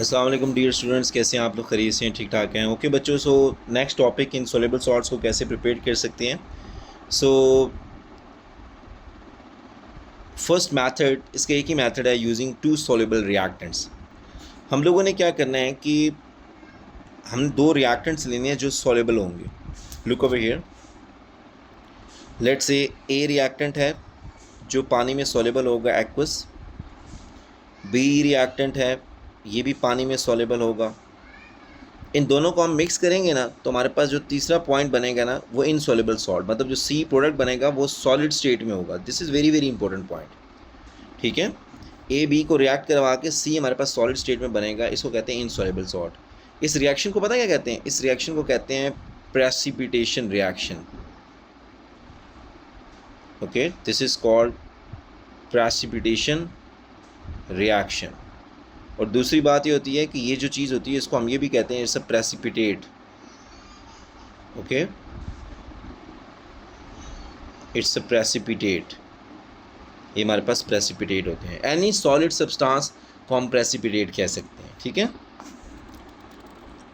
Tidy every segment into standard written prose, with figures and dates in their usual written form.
अस्सलाम वालेकुम dear students, कैसे हैं आप लोग? खैरियत से हैं? ठीक ठाक हैं? ओके बच्चों, so next topic in soluble salts को कैसे प्रिपेयर कर सकते हैं। सो फर्स्ट मेथड, इसका एक ही मेथड है, यूजिंग टू सोलेबल रिएक्टेंट्स। हम लोगों ने क्या करना है कि हम दो रिएक्टेंट्स लेने हैं जो सोलेबल होंगे। Look over here, let's say A reactant है जो पानी में सोलेबल होगा, एक्वस। बी रिएक्टेंट है, ये भी पानी में सोलेबल होगा। इन दोनों को हम मिक्स करेंगे ना, तो हमारे पास जो तीसरा पॉइंट बनेगा ना, वो इनसॉल्युबल सॉल्ट, मतलब जो सी प्रोडक्ट बनेगा वो सॉलिड स्टेट में होगा। This is very very important point. ठीक है, ए बी को रिएक्ट करवा के सी हमारे पास सॉलिड स्टेट में बनेगा, इसको कहते हैं इनसॉल्युबल सॉल्ट। इस रिएक्शन को पता क्या कहते हैं? इस रिएक्शन को कहते हैं precipitation reaction. Okay, this is called precipitation reaction. और दूसरी बात ये होती है कि ये जो चीज़ होती है इसको हम ये भी कहते हैं, it's a precipitate. Okay, it's a precipitate. ये हमारे पास प्रेसिपिटेट होते हैं। एनी सॉलिड सब्सटेंस को हम प्रेसिपिटेट कह सकते हैं। ठीक है,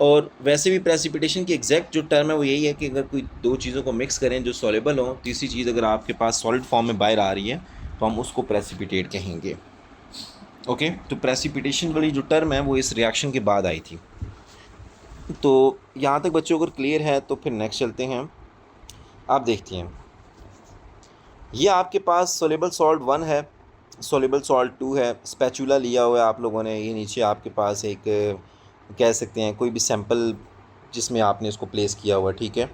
और वैसे भी प्रेसिपिटेशन की एग्जैक्ट जो टर्म है वो यही है कि अगर कोई दो चीज़ों को मिक्स करें जो सॉलेबल हो, तीसरी चीज़ अगर आपके पास सॉलिड फॉर्म में बाहर आ रही है तो हम उसको प्रेसिपिटेट कहेंगे। ओके, तो प्रेसिपिटेशन वाली जो टर्म है वो इस रिएक्शन के बाद आई थी। तो यहाँ तक बच्चों अगर क्लियर है तो फिर नेक्स्ट चलते हैं। आप देखते हैं, ये आपके पास सोलेबल सॉल्ट 1 है, सोलेबल सॉल्ट 2 है। स्पैचुला लिया हुआ है आप लोगों ने, ये नीचे आपके पास एक कह सकते हैं कोई भी सैंपल जिसमें आपने इसको प्लेस किया हुआ है। ठीक है,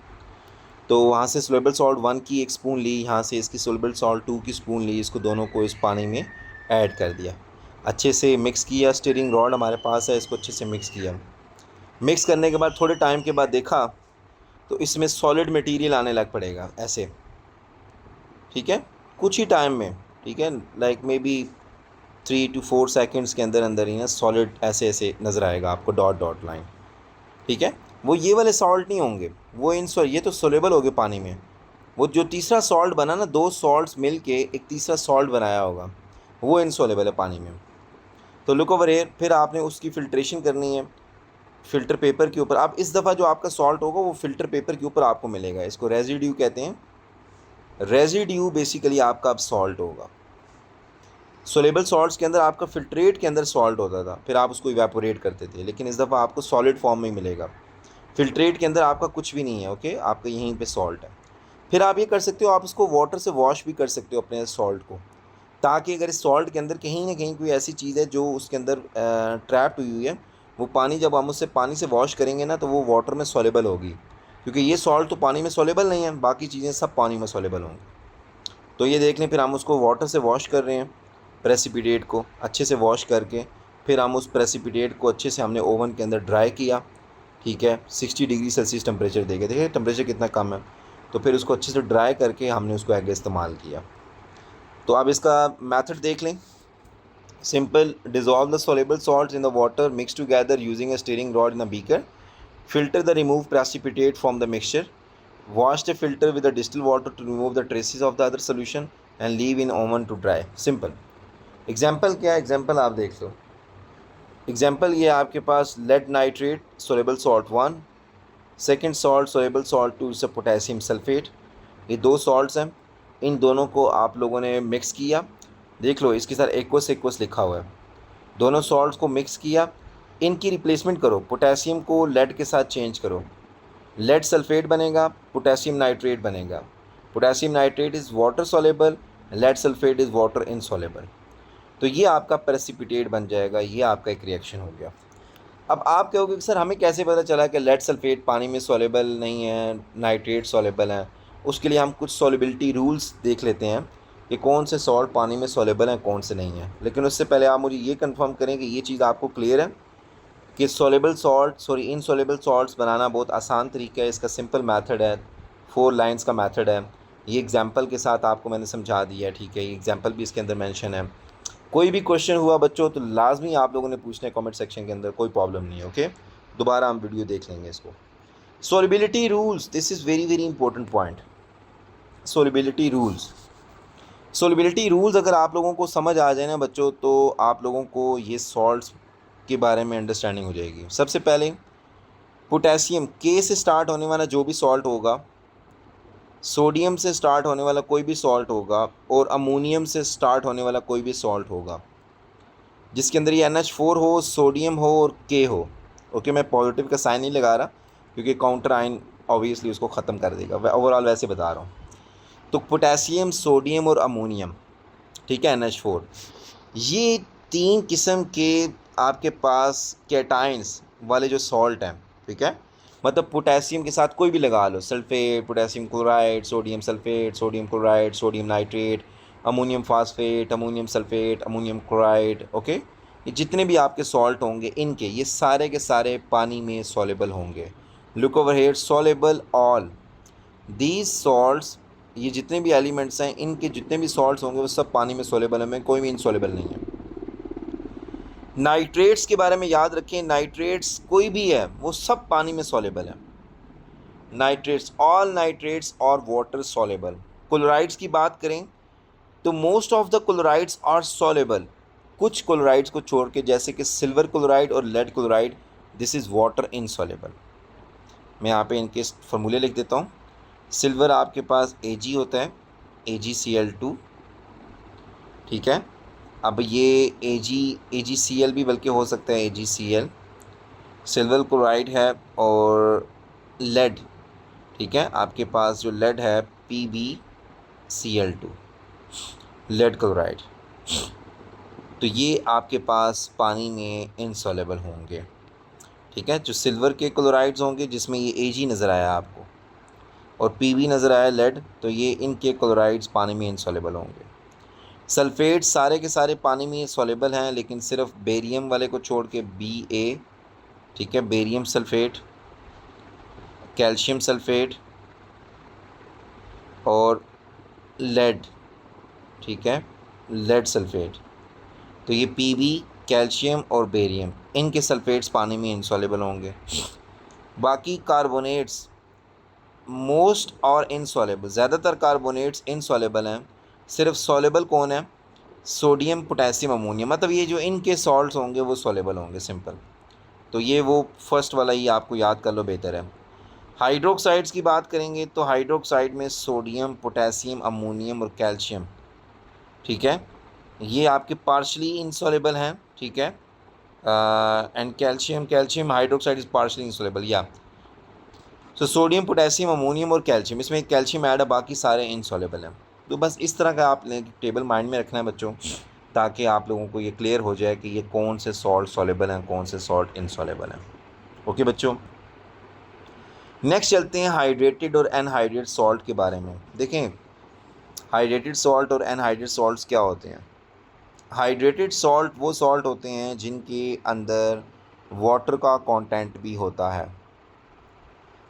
तो वहाँ से सोलेबल सॉल्ट 1 की एक स्पून ली, यहाँ से इसकी सोलेबल सॉल्ट 2 की स्पून ली, इसको दोनों को इस पानी में ऐड कर दिया, अच्छे से मिक्स किया। स्टीयरिंग रॉड हमारे पास है, इसको अच्छे से मिक्स किया। मिक्स करने के बाद थोड़े टाइम के बाद देखा तो इसमें सॉलिड मटेरियल आने लग पड़ेगा ऐसे। ठीक है, कुछ ही टाइम में, ठीक है, like may be 3 to 4 seconds के अंदर अंदर ही ना सॉलिड ऐसे ऐसे नज़र आएगा आपको, डॉट डॉट लाइन। ठीक है, वो ये वाले सॉल्ट नहीं होंगे, वो ये तो सोलेबल हो गए पानी में। वो जो तीसरा सॉल्ट बना ना, दो सॉल्ट्स मिल के एक तीसरा सॉल्ट बनाया होगा, वो इनसॉलेबल है पानी में। तो लुक ओवर हियर, फिर आपने उसकी फ़िल्ट्रेशन करनी है फ़िल्टर पेपर के ऊपर। अब इस दफ़ा जो आपका सॉल्ट होगा वो फ़िल्टर पेपर के ऊपर आपको मिलेगा, इसको रेजिड्यू कहते हैं। रेजिड्यू बेसिकली आपका अब सॉल्ट होगा। सोलेबल सॉल्ट्स के अंदर आपका फ़िल्ट्रेट के अंदर सॉल्ट होता था, फिर आप उसको इवेपोरेट करते थे, लेकिन इस दफ़ा आपको सॉलिड फॉर्म में ही मिलेगा। फ़िल्ट्रेट के अंदर आपका कुछ भी नहीं है। ओके, आपका यहीं पे सॉल्ट है। फिर आप ये कर सकते हो, आप उसको वाटर से वॉश भी कर सकते हो अपने सॉल्ट को, ताकि अगर इस सॉल्ट के अंदर कहीं ना कहीं कोई ऐसी चीज़ है जो उसके अंदर ट्रैप्ड हुई है, वो पानी जब हम उससे पानी से वॉश करेंगे ना तो वो वाटर में सॉलेबल होगी, क्योंकि ये सॉल्ट तो पानी में सॉलेबल नहीं है, बाकी चीज़ें सब पानी में सॉलेबल होंगी। तो ये देख लें, फिर हम उसको वाटर से वॉश कर रहे हैं, प्रेसिपिटेट को अच्छे से वॉश करके फिर हम उस प्रेसिपिटेट को अच्छे से हमने ओवन के अंदर ड्राई किया। ठीक है, 60 डिग्री सेल्सियस टेम्परेचर देके, देखिए टेम्परेचर कितना कम है। तो फिर उसको अच्छे से ड्राई करके हमने उसको आगे इस्तेमाल किया। तो अब इसका मेथड देख लें। Simple, dissolve the soluble salts in the water, mix together using a stirring rod in a beaker, filter the removed precipitate from the mixture, wash the filter with the distilled water to remove the traces of the other solution and leave in oven to dry। Simple. Example क्या है? Example आप देख लो। Example ये आपके पास lead nitrate soluble salt 1, second salt soluble salt 2 is potassium sulphate. ये दो सॉल्ट्स हैं, इन दोनों को आप लोगों ने मिक्स किया। देख लो इसके साथ एक्वस एक्वस लिखा हुआ है। दोनों सॉल्ट्स को मिक्स किया, इनकी रिप्लेसमेंट करो, पोटेशियम को लेड के साथ चेंज करो, लेड सल्फेट बनेगा, पोटेशियम नाइट्रेट बनेगा। Potassium nitrate is water soluble, lead sulphate is water insoluble. तो ये आपका प्रेसिपिटेट बन जाएगा, ये आपका एक रिएक्शन हो गया। अब आप कहोगे कि सर हमें कैसे पता चला कि लेड सल्फेट पानी में सॉलेबल नहीं है, नाइट्रेट सॉलेबल है? उसके लिए हम कुछ सॉलिबिलिटी रूल्स देख लेते हैं कि कौन से सॉल्ट पानी में सॉलेबल हैं, कौन से नहीं हैं। लेकिन उससे पहले आप मुझे ये कंफर्म करें कि ये चीज़ आपको क्लियर है कि इनसॉलेबल सॉल्ट्स बनाना बहुत आसान तरीका है। इसका सिंपल मेथड है, 4 लाइन्स का मेथड है। ये एग्जाम्पल के साथ आपको मैंने समझा दिया है। ठीक है, ये एग्जाम्पल भी इसके अंदर मेंशन है। कोई भी क्वेश्चन हुआ बच्चों तो लाजमी आप लोगों ने पूछना है कमेंट सेक्शन के अंदर, कोई प्रॉब्लम नहीं है। ओके, दोबारा हम वीडियो देख लेंगे इसको। Solubility rules, this is very very important point. Solubility rules, solubility rules अगर आप लोगों को समझ आ जाए ना बच्चों, तो आप लोगों को ये सॉल्ट्स के बारे में अंडरस्टैंडिंग हो जाएगी। सबसे पहले पोटेशियम, के से स्टार्ट होने वाला जो भी सॉल्ट होगा, सोडियम से स्टार्ट होने वाला कोई भी सॉल्ट होगा, और अमोनियम से स्टार्ट होने वाला कोई भी सॉल्ट होगा जिसके अंदर ये NH4 हो, सोडियम हो और के हो। ओके, मैं पॉजिटिव का साइन नहीं लगा रहा क्योंकि काउंटर आयन ऑब्वियसली उसको ख़त्म कर देगा, ओवरऑल वैसे बता रहा हूँ। तो पोटेशियम, सोडियम और अमोनियम, ठीक है, NH4, ये 3 किस्म के आपके पास कैटाइंस वाले जो सॉल्ट हैं, ठीक है। मतलब पोटेशियम के साथ कोई भी लगा लो, sulphate, potassium chloride, sodium sulphate, sodium chloride, sodium nitrate, ammonium phosphate, ammonium sulphate, ammonium chloride. Okay, ये जितने भी आपके सॉल्ट होंगे इनके ये सारे के सारे पानी में सॉलेबल होंगे। Look over here, soluble all these salts, ये जितने भी एलिमेंट्स हैं इनके जितने भी सॉल्ट्स होंगे वो सब पानी में सॉलेबल हैं, कोई भी इनसॉलेबल नहीं है। नाइट्रेट्स के बारे में याद रखें, नाइट्रेट्स कोई भी है वो सब पानी में सॉलेबल है। नाइट्रेट्स, ऑल नाइट्रेट्स और वाटर सॉलेबल। क्लोराइड्स की बात करें तो most of the chlorides are soluble, कुछ क्लोराइड्स को छोड़ के, जैसे कि सिल्वर क्लोराइड और lead chloride, this is water insoluble. मैं यहाँ पे इनके फॉर्मूले लिख देता हूँ। सिल्वर आपके पास Ag होता है, AgCl2, ठीक है। अब ये AgCl भी बल्कि हो सकता है AgCl, सिल्वर क्लोराइड है, और लेड, ठीक है, आपके पास जो लेड है PbCl2, लेड क्लोराइड। तो ये आपके पास पानी में इनसॉलेबल होंगे, ठीक है। जो सिल्वर के क्लोराइड्स होंगे जिसमें ये Ag नज़र आया आपको और Pb नज़र आया लेड, तो ये इनके क्लोराइड्स पानी में इनसॉलेबल होंगे। सल्फ़ेट सारे के सारे पानी में सॉलेबल हैं, लेकिन सिर्फ बेरियम वाले को छोड़ के Ba, ठीक है, बेरियम सल्फ़ेट, कैल्शियम सल्फ़ेट और लेड, ठीक है, लेड सल्फ़ेट। तो ये Pb, कैल्शियम और बेरियम, इनके सल्फ़ेट्स पानी में इनसॉलेबल होंगे। बाकी कार्बोनेट्स मोस्ट और इनसॉलेबल, ज़्यादातर कार्बोनेट्स इनसॉलेबल हैं। सिर्फ सॉलेबल कौन है? सोडियम, पोटेशियम, अमोनियम, मतलब ये जो इनके सॉल्ट्स होंगे वो सॉलेबल होंगे, सिंपल। तो ये वो फर्स्ट वाला ही आपको याद कर लो, बेहतर है। हाइड्रोक्साइड्स की बात करेंगे तो हाइड्रोक्साइड में सोडियम, पोटेशियम, अमोनियम और कैल्शियम, ठीक है, ये आपके पार्शली इनसॉलेबल हैं, ठीक है। And calcium hydroxide is partially insoluble, या सो सोडियम, पोटेशियम, अमोनियम और कैल्शियम, इसमें कैल्शियम ऐड है, बाकी सारे इनसॉलेबल हैं। तो बस इस तरह का आप टेबल माइंड में रखना है बच्चों, ताकि आप लोगों को ये क्लियर हो जाए कि ये कौन से सॉल्ट सॉलेबल हैं, कौन से सॉल्ट इनसॉलेबल हैं। ओके बच्चों, नेक्स्ट चलते हैं हाइड्रेटेड और अनहाइड्रेटेड सॉल्ट के बारे में। देखें, हाइड्रेटेड सॉल्ट और अनहाइड्रेटेड सॉल्ट्स क्या होते हैं। हाइड्रेटेड सॉल्ट वो सॉल्ट होते हैं जिनके अंदर वाटर का कंटेंट भी होता है,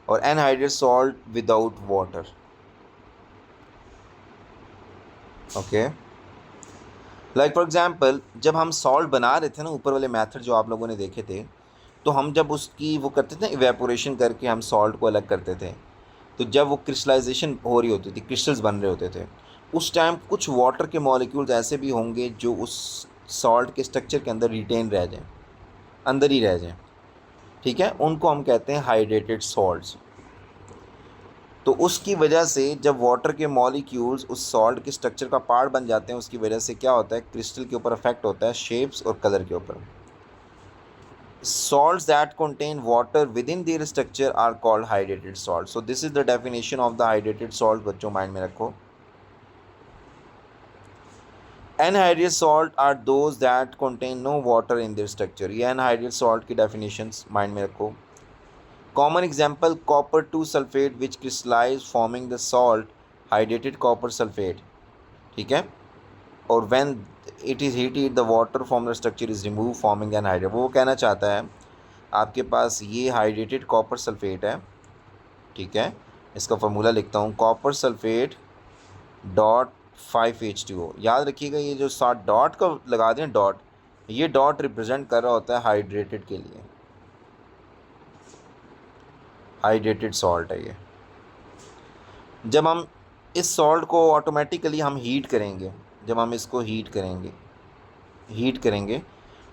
और anhydrated salt without water. Okay, like for example, जब हम सॉल्ट बना रहे थे ना, ऊपर वाले मेथड जो आप लोगों ने देखे थे, तो हम जब उसकी वो करते थे इवेपोरेशन करके हम सॉल्ट को अलग करते थे, तो जब वो क्रिस्टलाइजेशन हो रही होती थी, क्रिस्टल्स बन रहे होते थे, उस टाइम कुछ वाटर के मॉलिक्यूल्स ऐसे भी होंगे जो उस सॉल्ट के स्ट्रक्चर के अंदर रिटेन रह जाएं, अंदर ही रह जाएं, ठीक है, उनको हम कहते हैं हाइड्रेटेड सॉल्ट्स। तो उसकी वजह से जब वाटर के मॉलिक्यूल्स उस सॉल्ट के स्ट्रक्चर का पार्ट बन जाते हैं, उसकी वजह से क्या होता है, क्रिस्टल के ऊपर इफेक्ट होता है, शेप्स और कलर के ऊपर। Salts that contain water within their structure are called hydrated salts. So this is the definition of the hydrated salt, बच्चों माइंड में रखो। Anhydrated salt are those that contain no water in their structure. ये anhydrated salt की definitions mind में रखो। Common example, copper 2 sulfate which crystallize forming the salt hydrated copper sulfate, ठीक है, और when it is heated the water from the structure is removed forming anhydride। वो कहना चाहता है आपके पास ये हाइड्रेटेड कॉपर सल्फेट है, ठीक है, इसका फार्मूला लिखता हूँ, कॉपर सल्फेट डॉट 5H2O। याद रखिएगा, ये जो साथ डॉट का लगा दें डॉट, ये डॉट रिप्रेजेंट कर रहा होता है हाइड्रेटेड के लिए, हाइड्रेटेड सॉल्ट है ये। जब हम इस सॉल्ट को ऑटोमेटिकली हम हीट करेंगे, जब हम इसको हीट करेंगे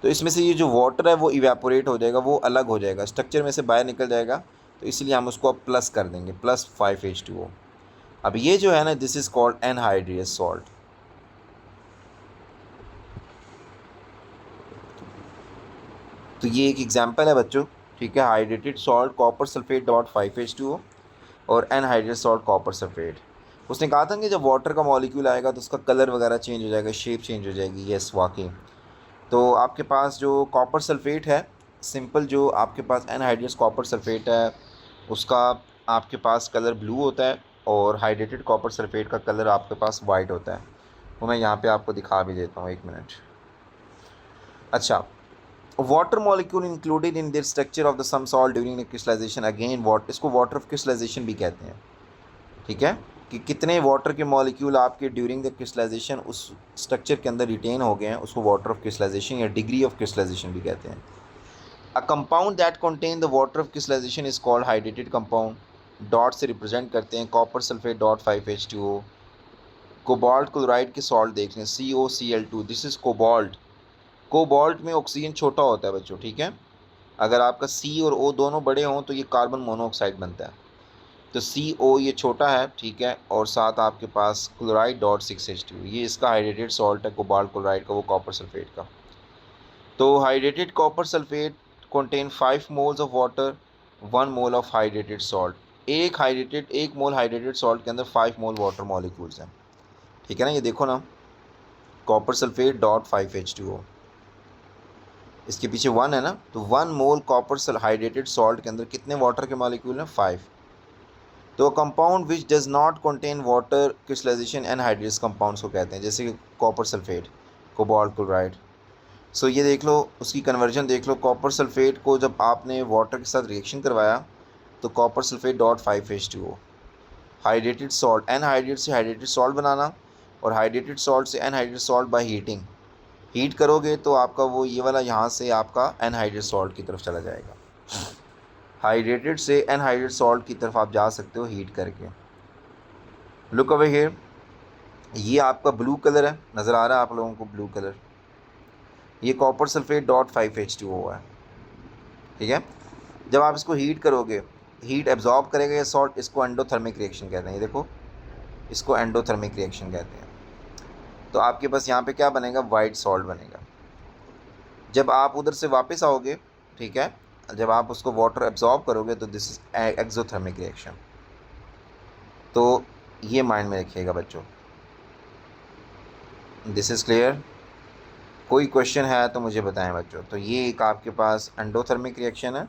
तो इसमें से ये जो वाटर है वो इवेपोरेट हो जाएगा, वो अलग हो जाएगा, स्ट्रक्चर में से बाहर निकल जाएगा। तो इसलिए हम उसको अब प्लस कर देंगे, +5H2O। अब ये जो है ना, दिस इज़ कॉल्ड एनहाइड्रियस सॉल्ट। तो ये एक एग्जांपल है बच्चों, ठीक है। Hydrated salt copper sulphate dot 5H2O और एनहाइड्रेस सॉल्ट कॉपर सल्फेट। उसने कहा था कि जब वाटर का मॉलिक्यूल आएगा तो उसका कलर वगैरह चेंज हो जाएगा, शेप चेंज हो जाएगी। यस, वाकई। तो आपके पास जो कॉपर सल्फेट है, सिंपल जो आपके पास एनहाइड्रेस कॉपर सल्फेट है, उसका आपके पास कलर ब्लू होता है और हाइड्रेटेड कॉपर सल्फेट का कलर आपके पास वाइट होता है। वो मैं यहाँ पे आपको दिखा भी देता हूँ, 1 मिनट। अच्छा, water molecule included in the structure of the some salt during the crystallization, again इसको वाटर ऑफ क्रिस्टलाइजेशन भी कहते हैं, ठीक है। कि कितने वाटर के मॉलिक्यूल आपके ड्यूरिंग द क्रिस्टलाइजेशन उस स्ट्रक्चर के अंदर रिटेन हो गए हैं, उसको वाटर ऑफ क्रिस्टलाइजेशन या डिग्री ऑफ क्रिस्टलाइजेशन भी कहते हैं। A compound that contain the water of crystallization is called hydrated compound. Dot से रिप्रेजेंट करते हैं, copper sulphate dot 5H2O। Cobalt chloride के सॉल्ट देख लें, COCl2, this is cobalt. Cobalt में ऑक्सीजन छोटा होता है बच्चों, ठीक है। अगर आपका C और O दोनों बड़े हों तो ये कार्बन मोनोऑक्साइड बनता है। तो CO ये छोटा है, ठीक है, और साथ आपके पास क्लोराइड डॉट 6H2, ये इसका हाइड्रेटेड सॉल्ट है, कोबाल्ट क्लोराइड का, वो कॉपर सल्फेट का। तो hydrated copper sulphate contain 5 moles of water, 1 mole of hydrated salt. एक मोल हाइड्रेटेड सॉल्ट के अंदर 5 मोल वाटर मॉलिक्यूल्स हैं, ठीक है ना। ये देखो ना, कॉपर सल्फेट डॉट 5H2O, इसके पीछे 1 है ना, तो 1 मोल कॉपर हाइड्रेटेड सॉल्ट के अंदर कितने वाटर के मॉलिक्यूल हैं? 5। तो compound which does not contain water crystallization anhydrous compounds को कहते हैं, जैसे कि copper sulphate, cobalt chloride. So ये देख लो, उसकी कन्वर्जन देख लो। कॉपर सल्फेट को जब आपने वाटर के साथ रिएक्शन करवाया तो copper sulphate dot 5H2O, hydrated salt, anhydride से हाइड्रेटेड सॉल्ट बनाना, और हाइड्रेटेड सॉल्ट से anhydride salt by heating. Heat करोगे तो आपका वो ये वाला यहाँ से आपका एनहाइड्रेट सॉल्ट की तरफ चला जाएगा। हाइड्रेटेड से एनहाइड्रेट सॉल्ट की तरफ आप जा सकते हो हीट करके। लुक अवे हियर, ये आपका ब्लू कलर है, नज़र आ रहा है आप लोगों को ब्लू कलर, ये कॉपर सल्फेट डॉट 5H2O है, ठीक है। जब आप इसको हीट करोगे, हीट एब्जॉर्ब करेगा ये सॉल्ट, इसको एंडोथर्मिक रिएक्शन कहते हैं। ये देखो, इसको एंडोथर्मिक रिएक्शन कहते हैं। तो आपके पास यहाँ पे क्या बनेगा? वाइट सॉल्ट बनेगा। जब आप उधर से वापस आओगे, ठीक है, जब आप उसको वाटर एब्जॉर्ब करोगे तो दिस इज एक्सोथर्मिक रिएक्शन। तो ये माइंड में रखिएगा बच्चों। This is clear? कोई क्वेश्चन है तो मुझे बताएं बच्चों। तो ये एक आपके पास एंडोथर्मिक रिएक्शन है,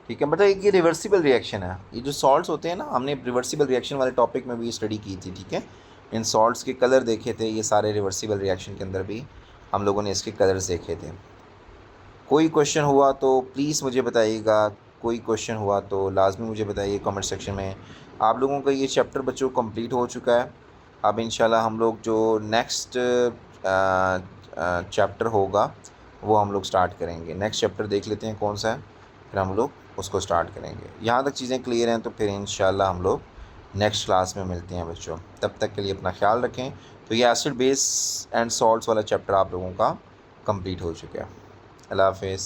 ठीक है। मतलब एक ये रिवर्सिबल रिएक्शन है। ये जो सॉल्ट्स होते हैं ना, हमने रिवर्सिबल रिएक्शन वाले टॉपिक में भी स्टडी की थी, ठीक है। इन सॉल्ट्स के कलर देखे थे, ये सारे रिवर्सिबल रिएक्शन के अंदर भी हम लोगों ने इसके कलर्स देखे थे। कोई क्वेश्चन हुआ तो प्लीज़ मुझे बताइएगा, कोई क्वेश्चन हुआ तो लाजमी मुझे बताइए कमेंट सेक्शन में। आप लोगों का ये चैप्टर बच्चों कंप्लीट हो चुका है। अब इंशाल्लाह हम लोग जो नेक्स्ट चैप्टर होगा वो हम लोग स्टार्ट करेंगे। नेक्स्ट चैप्टर देख लेते हैं कौन सा है, फिर हम लोग उसको स्टार्ट करेंगे। यहाँ तक चीज़ें क्लियर हैं तो फिर इंशाल्लाह हम लोग नेक्स्ट क्लास में मिलते हैं बच्चों। तब तक के लिए अपना ख्याल रखें। तो ये एसिड बेस एंड सॉल्ट्स वाला चैप्टर आप लोगों का कंप्लीट हो चुका है। अल्लाह हाफ़िज़।